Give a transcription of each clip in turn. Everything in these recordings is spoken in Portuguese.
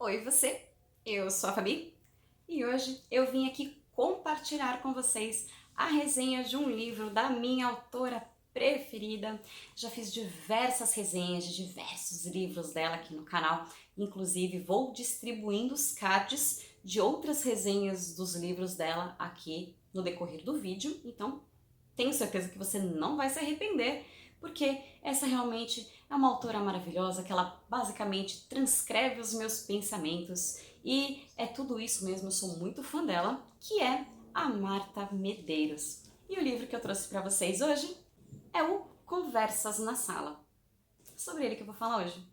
Oi você, eu sou a Fabi e hoje eu vim aqui compartilhar com vocês a resenha de um livro da minha autora preferida. Já fiz diversas resenhas de diversos livros dela aqui no canal, inclusive vou distribuindo os cards de outras resenhas dos livros dela aqui no decorrer do vídeo, então tenho certeza que você não vai se arrepender, porque essa realmente é uma autora maravilhosa, que ela basicamente transcreve os meus pensamentos e é tudo isso mesmo, eu sou muito fã dela, que é a Marta Medeiros. E o livro que eu trouxe para vocês hoje é o Conversas na Sala. Sobre ele que eu vou falar hoje.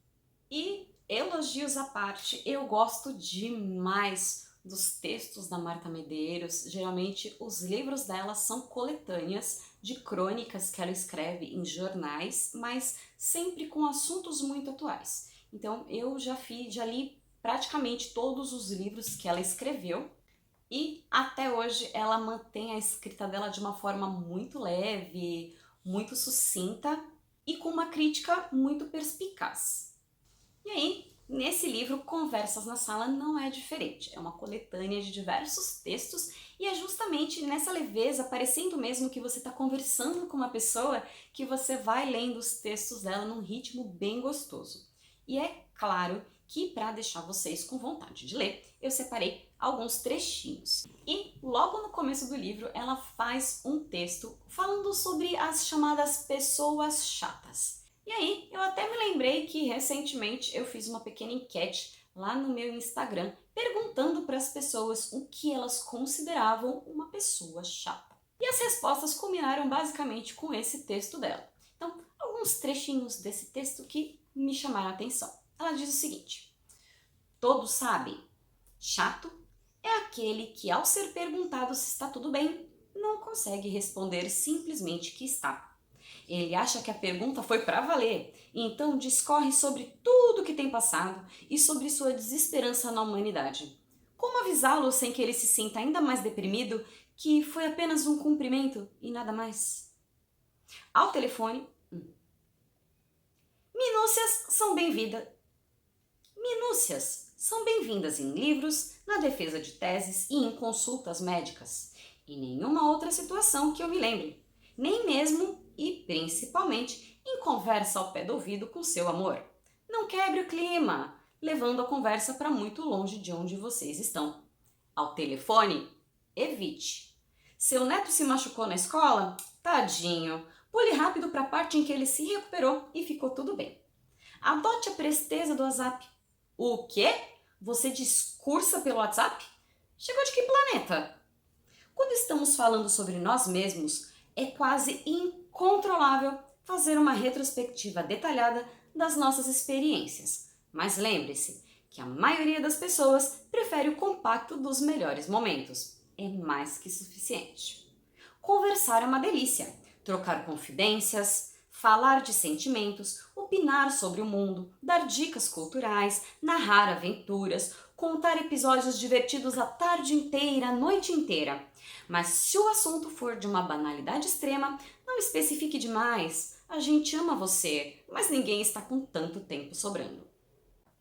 E elogios à parte, eu gosto demais dos textos da Marta Medeiros. Geralmente os livros dela são coletâneas de crônicas que ela escreve em jornais, mas sempre com assuntos muito atuais. Então eu já li praticamente todos os livros que ela escreveu e até hoje ela mantém a escrita dela de uma forma muito leve, muito sucinta e com uma crítica muito perspicaz. E aí, nesse livro, Conversas na Sala não é diferente. É uma coletânea de diversos textos e é justamente nessa leveza, parecendo mesmo que você está conversando com uma pessoa, que você vai lendo os textos dela num ritmo bem gostoso. E é claro que para deixar vocês com vontade de ler, eu separei alguns trechinhos. E logo no começo do livro, ela faz um texto falando sobre as chamadas pessoas chatas. E aí, eu até me lembrei que recentemente eu fiz uma pequena enquete lá no meu Instagram, perguntando para as pessoas o que elas consideravam uma pessoa chata. E as respostas combinaram basicamente com esse texto dela. Então, alguns trechinhos desse texto que me chamaram a atenção. Ela diz o seguinte: todos sabem, chato é aquele que, ao ser perguntado se está tudo bem, não consegue responder simplesmente que está. Ele acha que a pergunta foi para valer, e então discorre sobre tudo o que tem passado e sobre sua desesperança na humanidade. Como avisá-lo sem que ele se sinta ainda mais deprimido que foi apenas um cumprimento e nada mais? Ao telefone, minúcias são bem-vindas. Minúcias são bem-vindas em livros, na defesa de teses e em consultas médicas. Em nenhuma outra situação que eu me lembre, nem mesmo e principalmente em conversa ao pé do ouvido com seu amor. Não quebre o clima, levando a conversa para muito longe de onde vocês estão. Ao telefone, evite. Seu neto se machucou na escola? Tadinho. Pule rápido para a parte em que ele se recuperou e ficou tudo bem. Adote a presteza do WhatsApp. O quê? Você discursa pelo WhatsApp? Chegou de que planeta? Quando estamos falando sobre nós mesmos, é quase incontrolável fazer uma retrospectiva detalhada das nossas experiências. Mas lembre-se que a maioria das pessoas prefere o compacto dos melhores momentos. É mais que suficiente. Conversar é uma delícia. Trocar confidências, falar de sentimentos, opinar sobre o mundo, dar dicas culturais, narrar aventuras, contar episódios divertidos a tarde inteira, a noite inteira. Mas se o assunto for de uma banalidade extrema, não especifique demais. A gente ama você, mas ninguém está com tanto tempo sobrando.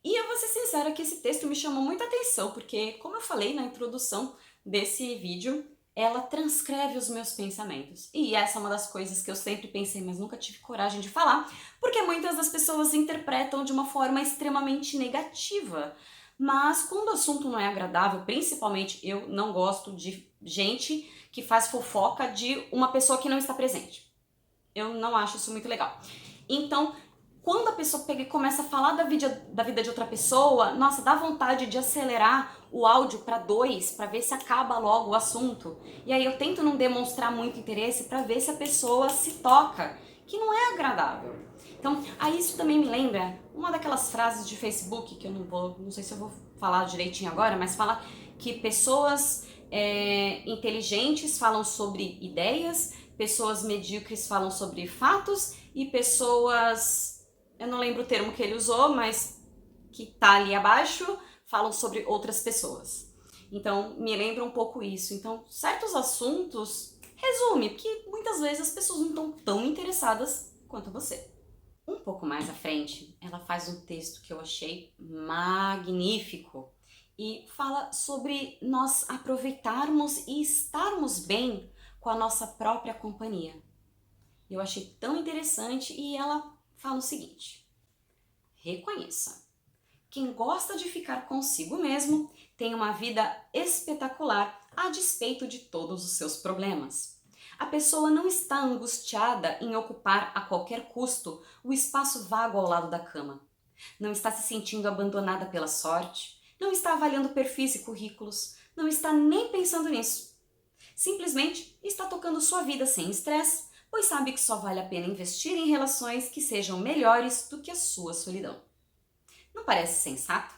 E eu vou ser sincera que esse texto me chamou muita atenção, porque, como eu falei na introdução desse vídeo, ela transcreve os meus pensamentos. E essa é uma das coisas que eu sempre pensei, mas nunca tive coragem de falar, porque muitas das pessoas interpretam de uma forma extremamente negativa. Mas quando o assunto não é agradável, principalmente eu não gosto de gente que faz fofoca de uma pessoa que não está presente. Eu não acho isso muito legal. Então, quando a pessoa pega e começa a falar da vida de outra pessoa, nossa, dá vontade de acelerar o áudio para 2, para ver se acaba logo o assunto. E aí eu tento não demonstrar muito interesse para ver se a pessoa se toca, que não é agradável. Então, aí isso também me lembra uma daquelas frases de Facebook, que eu não sei se eu vou falar direitinho agora, mas fala que pessoas inteligentes falam sobre ideias, pessoas medíocres falam sobre fatos e pessoas, eu não lembro o termo que ele usou, mas que tá ali abaixo, falam sobre outras pessoas. Então, me lembra um pouco isso. Então, certos assuntos, resume, porque muitas vezes as pessoas não estão tão interessadas quanto você. Um pouco mais à frente, ela faz um texto que eu achei magnífico e fala sobre nós aproveitarmos e estarmos bem com a nossa própria companhia. Eu achei tão interessante e ela fala o seguinte: reconheça. Quem gosta de ficar consigo mesmo tem uma vida espetacular a despeito de todos os seus problemas. A pessoa não está angustiada em ocupar a qualquer custo o espaço vago ao lado da cama. Não está se sentindo abandonada pela sorte, não está avaliando perfis e currículos, não está nem pensando nisso. Simplesmente está tocando sua vida sem estresse, pois sabe que só vale a pena investir em relações que sejam melhores do que a sua solidão. Não parece sensato?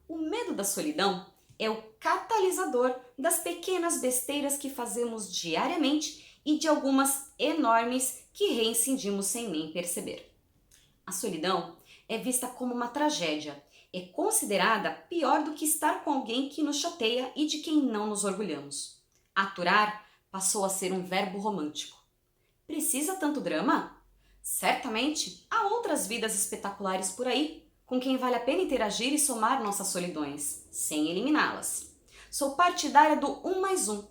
O medo da solidão é o catalisador das pequenas besteiras que fazemos diariamente e de algumas enormes que reincidimos sem nem perceber. A solidão é vista como uma tragédia, é considerada pior do que estar com alguém que nos chateia e de quem não nos orgulhamos. Aturar passou a ser um verbo romântico. Precisa tanto drama? Certamente há outras vidas espetaculares por aí, com quem vale a pena interagir e somar nossas solidões, sem eliminá-las. Sou partidária do 1 mais 1,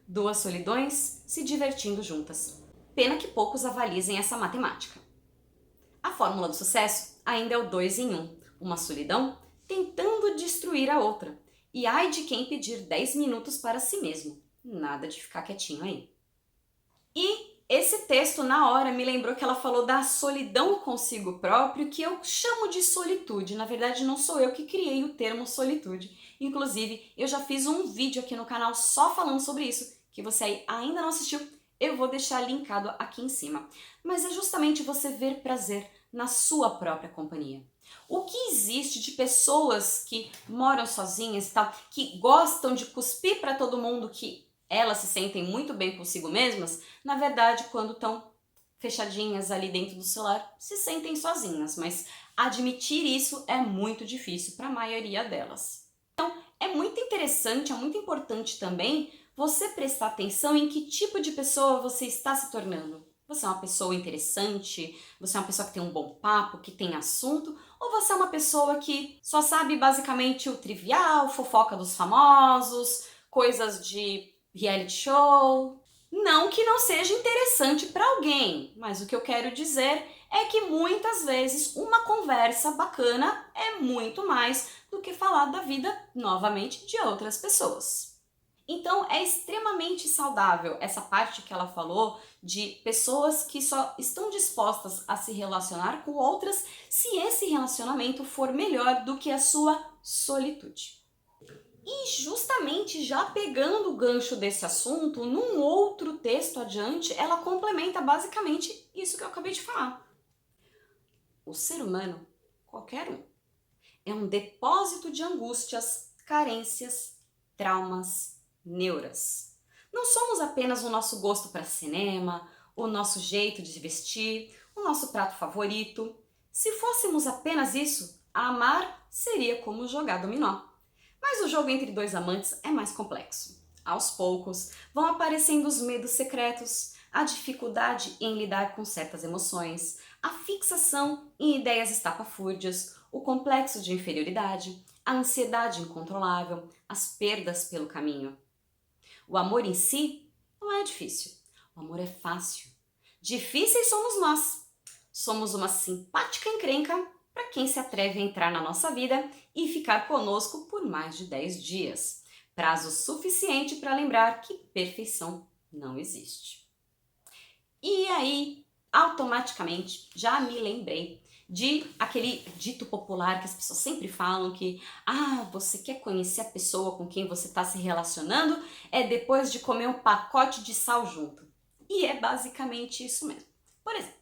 duas solidões se divertindo juntas. Pena que poucos avalizem essa matemática. A fórmula do sucesso ainda é o 2 em 1, uma solidão tentando destruir a outra. E ai de quem pedir 10 minutos para si mesmo. Nada de ficar quietinho aí. E esse texto, na hora, me lembrou que ela falou da solidão consigo próprio, que eu chamo de solitude. Na verdade, não sou eu que criei o termo solitude. Inclusive, eu já fiz um vídeo aqui no canal só falando sobre isso, que você aí ainda não assistiu, eu vou deixar linkado aqui em cima. Mas é justamente você ver prazer na sua própria companhia. O que existe de pessoas que moram sozinhas e tal, que gostam de cuspir para todo mundo, que elas se sentem muito bem consigo mesmas, na verdade, quando estão fechadinhas ali dentro do celular, se sentem sozinhas, mas admitir isso é muito difícil para a maioria delas. Então, é muito interessante, é muito importante também você prestar atenção em que tipo de pessoa você está se tornando. Você é uma pessoa interessante? Você é uma pessoa que tem um bom papo, que tem assunto? Ou você é uma pessoa que só sabe basicamente o trivial, fofoca dos famosos, coisas de reality show? Não que não seja interessante para alguém, mas o que eu quero dizer é que muitas vezes uma conversa bacana é muito mais do que falar da vida, novamente, de outras pessoas. Então é extremamente saudável essa parte que ela falou de pessoas que só estão dispostas a se relacionar com outras se esse relacionamento for melhor do que a sua solitude. E justamente já pegando o gancho desse assunto, num outro texto adiante, ela complementa basicamente isso que eu acabei de falar. O ser humano, qualquer um, é um depósito de angústias, carências, traumas, neuras. Não somos apenas o nosso gosto para cinema, o nosso jeito de vestir, o nosso prato favorito. Se fôssemos apenas isso, amar seria como jogar dominó. Mas o jogo entre dois amantes é mais complexo. Aos poucos, vão aparecendo os medos secretos, a dificuldade em lidar com certas emoções, a fixação em ideias estapafúrdias, o complexo de inferioridade, a ansiedade incontrolável, as perdas pelo caminho. O amor em si não é difícil. O amor é fácil. Difíceis somos nós. Somos uma simpática encrenca para quem se atreve a entrar na nossa vida e ficar conosco por mais de 10 dias. Prazo suficiente para lembrar que perfeição não existe. E aí, automaticamente, já me lembrei de aquele dito popular que as pessoas sempre falam que você quer conhecer a pessoa com quem você está se relacionando é depois de comer um pacote de sal junto. E é basicamente isso mesmo. Por exemplo,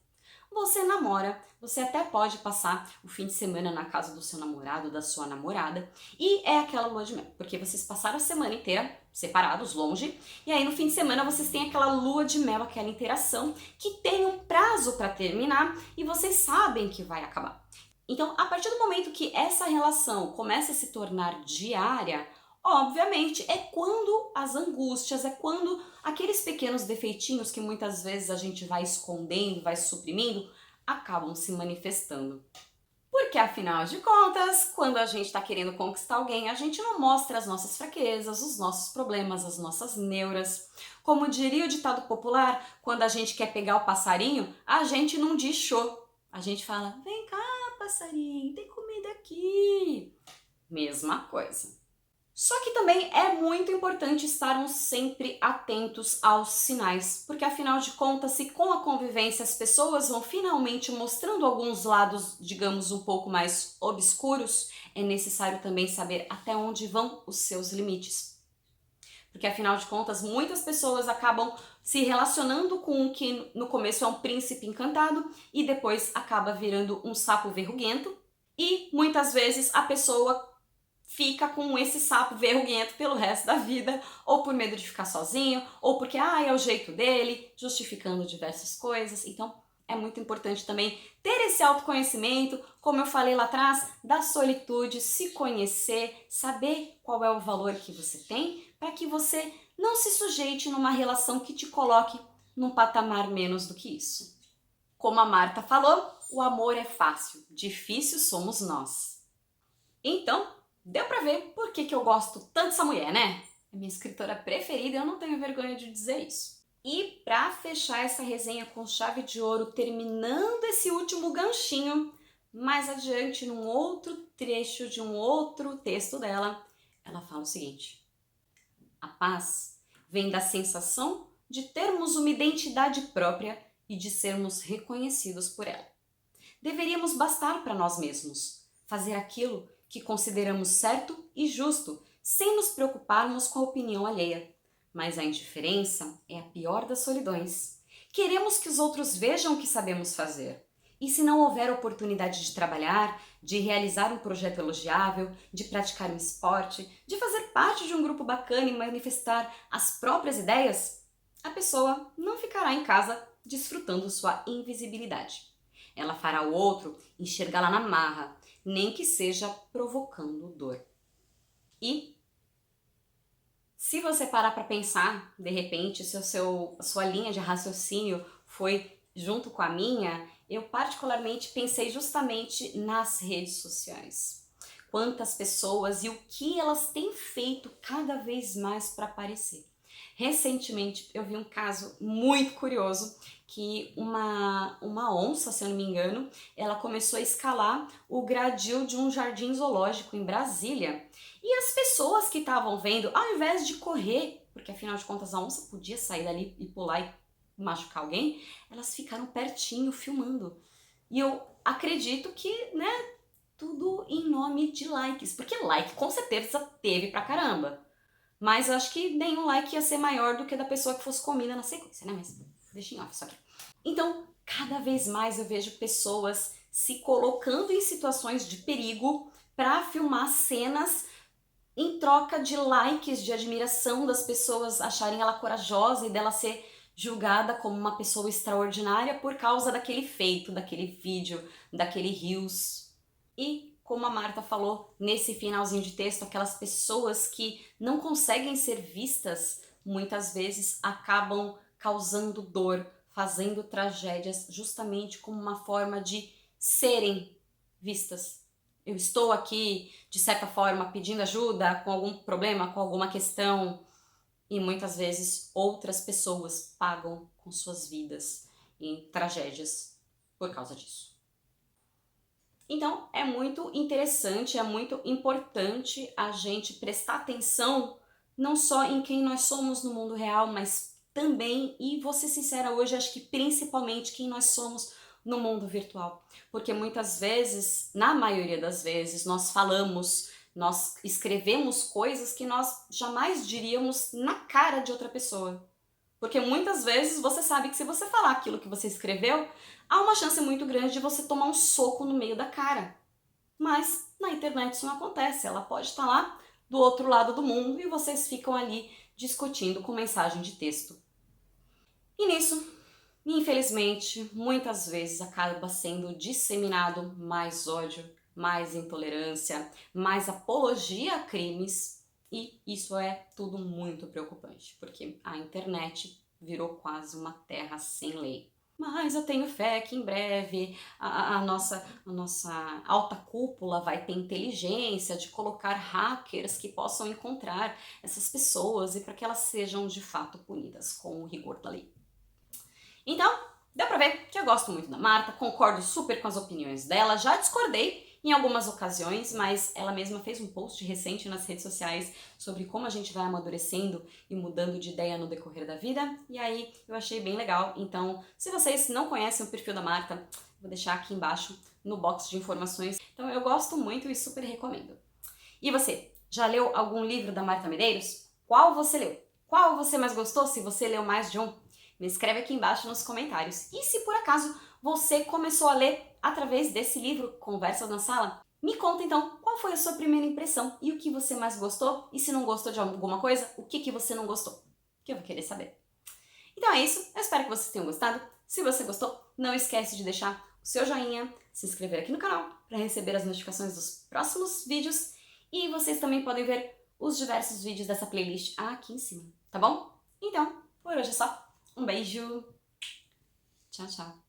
você namora, você até pode passar o fim de semana na casa do seu namorado, da sua namorada, e é aquela lua de mel, porque vocês passaram a semana inteira separados, longe, e aí no fim de semana vocês têm aquela lua de mel, aquela interação que tem um prazo para terminar e vocês sabem que vai acabar. Então, a partir do momento que essa relação começa a se tornar diária, obviamente é quando as angústias, é quando aqueles pequenos defeitinhos que muitas vezes a gente vai escondendo, vai suprimindo, acabam se manifestando. Porque, afinal de contas, quando a gente está querendo conquistar alguém, a gente não mostra as nossas fraquezas, os nossos problemas, as nossas neuras. Como diria o ditado popular, quando a gente quer pegar o passarinho, a gente não diz show. A gente fala, vem cá, passarinho, tem comida aqui. Mesma coisa. Só que também é muito importante estarmos sempre atentos aos sinais, porque afinal de contas, se com a convivência as pessoas vão finalmente mostrando alguns lados, digamos, um pouco mais obscuros, é necessário também saber até onde vão os seus limites. Porque afinal de contas, muitas pessoas acabam se relacionando com o que no começo é um príncipe encantado e depois acaba virando um sapo verruguento, e muitas vezes a pessoa fica com esse sapo verruguento pelo resto da vida, ou por medo de ficar sozinho, ou porque é o jeito dele, justificando diversas coisas. Então é muito importante também ter esse autoconhecimento, como eu falei lá atrás, da solitude, se conhecer, saber qual é o valor que você tem, para que você não se sujeite numa relação que te coloque num patamar menos do que isso. Como a Marta falou, o amor é fácil, difícil somos nós. Então, deu pra ver por que eu gosto tanto dessa mulher, né? É minha escritora preferida e eu não tenho vergonha de dizer isso. E pra fechar essa resenha com chave de ouro, terminando esse último ganchinho, mais adiante, num outro trecho de um outro texto dela, ela fala o seguinte: a paz vem da sensação de termos uma identidade própria e de sermos reconhecidos por ela. Deveríamos bastar para nós mesmos, fazer aquilo que consideramos certo e justo, sem nos preocuparmos com a opinião alheia. Mas a indiferença é a pior das solidões. Queremos que os outros vejam o que sabemos fazer. E se não houver oportunidade de trabalhar, de realizar um projeto elogiável, de praticar um esporte, de fazer parte de um grupo bacana e manifestar as próprias ideias, a pessoa não ficará em casa desfrutando sua invisibilidade. Ela fará o outro enxergá-la na marra, nem que seja provocando dor. E se você parar para pensar, de repente, se a sua linha de raciocínio foi junto com a minha, eu particularmente pensei justamente nas redes sociais. Quantas pessoas e o que elas têm feito cada vez mais para aparecer. Recentemente eu vi um caso muito curioso que uma onça, se eu não me engano, ela começou a escalar o gradil de um jardim zoológico em Brasília. E as pessoas que estavam vendo, ao invés de correr, porque afinal de contas a onça podia sair dali e pular e machucar alguém, elas ficaram pertinho filmando. E eu acredito que, né, tudo em nome de likes, porque like com certeza teve pra caramba. Mas eu acho que nenhum like ia ser maior do que da pessoa que fosse comida na sequência, né? Mas deixa em off isso aqui. Então, cada vez mais eu vejo pessoas se colocando em situações de perigo para filmar cenas em troca de likes, de admiração das pessoas acharem ela corajosa e dela ser julgada como uma pessoa extraordinária por causa daquele feito, daquele vídeo, daquele reels. E, como a Marta falou nesse finalzinho de texto, aquelas pessoas que não conseguem ser vistas, muitas vezes acabam causando dor, fazendo tragédias justamente como uma forma de serem vistas. Eu estou aqui, de certa forma, pedindo ajuda com algum problema, com alguma questão, e muitas vezes outras pessoas pagam com suas vidas em tragédias por causa disso. Então, é muito interessante, é muito importante a gente prestar atenção não só em quem nós somos no mundo real, mas também, e vou ser sincera hoje, acho que principalmente quem nós somos no mundo virtual. Porque muitas vezes, na maioria das vezes, nós falamos, nós escrevemos coisas que nós jamais diríamos na cara de outra pessoa. Porque muitas vezes você sabe que se você falar aquilo que você escreveu, há uma chance muito grande de você tomar um soco no meio da cara. Mas na internet isso não acontece, ela pode estar lá do outro lado do mundo e vocês ficam ali discutindo com mensagem de texto. E nisso, infelizmente, muitas vezes acaba sendo disseminado mais ódio, mais intolerância, mais apologia a crimes, e isso é tudo muito preocupante, porque a internet virou quase uma terra sem lei. Mas eu tenho fé que em breve a nossa alta cúpula vai ter inteligência de colocar hackers que possam encontrar essas pessoas e para que elas sejam de fato punidas com o rigor da lei. Então, deu pra ver que eu gosto muito da Marta, concordo super com as opiniões dela, já discordei em algumas ocasiões, mas ela mesma fez um post recente nas redes sociais sobre como a gente vai amadurecendo e mudando de ideia no decorrer da vida, e aí eu achei bem legal. Então, se vocês não conhecem o perfil da Marta, vou deixar aqui embaixo no box de informações. Então, eu gosto muito e super recomendo. E você, já leu algum livro da Marta Medeiros? Qual você leu? Qual você mais gostou, se você leu mais de um? Me escreve aqui embaixo nos comentários. E se por acaso você começou a ler através desse livro, Conversas na Sala, me conta então qual foi a sua primeira impressão e o que você mais gostou, e se não gostou de alguma coisa, o que você não gostou, que eu vou querer saber. Então é isso, eu espero que vocês tenham gostado. Se você gostou, não esquece de deixar o seu joinha, se inscrever aqui no canal para receber as notificações dos próximos vídeos, e vocês também podem ver os diversos vídeos dessa playlist aqui em cima, tá bom? Então, por hoje é só. Um beijo. Tchau, tchau.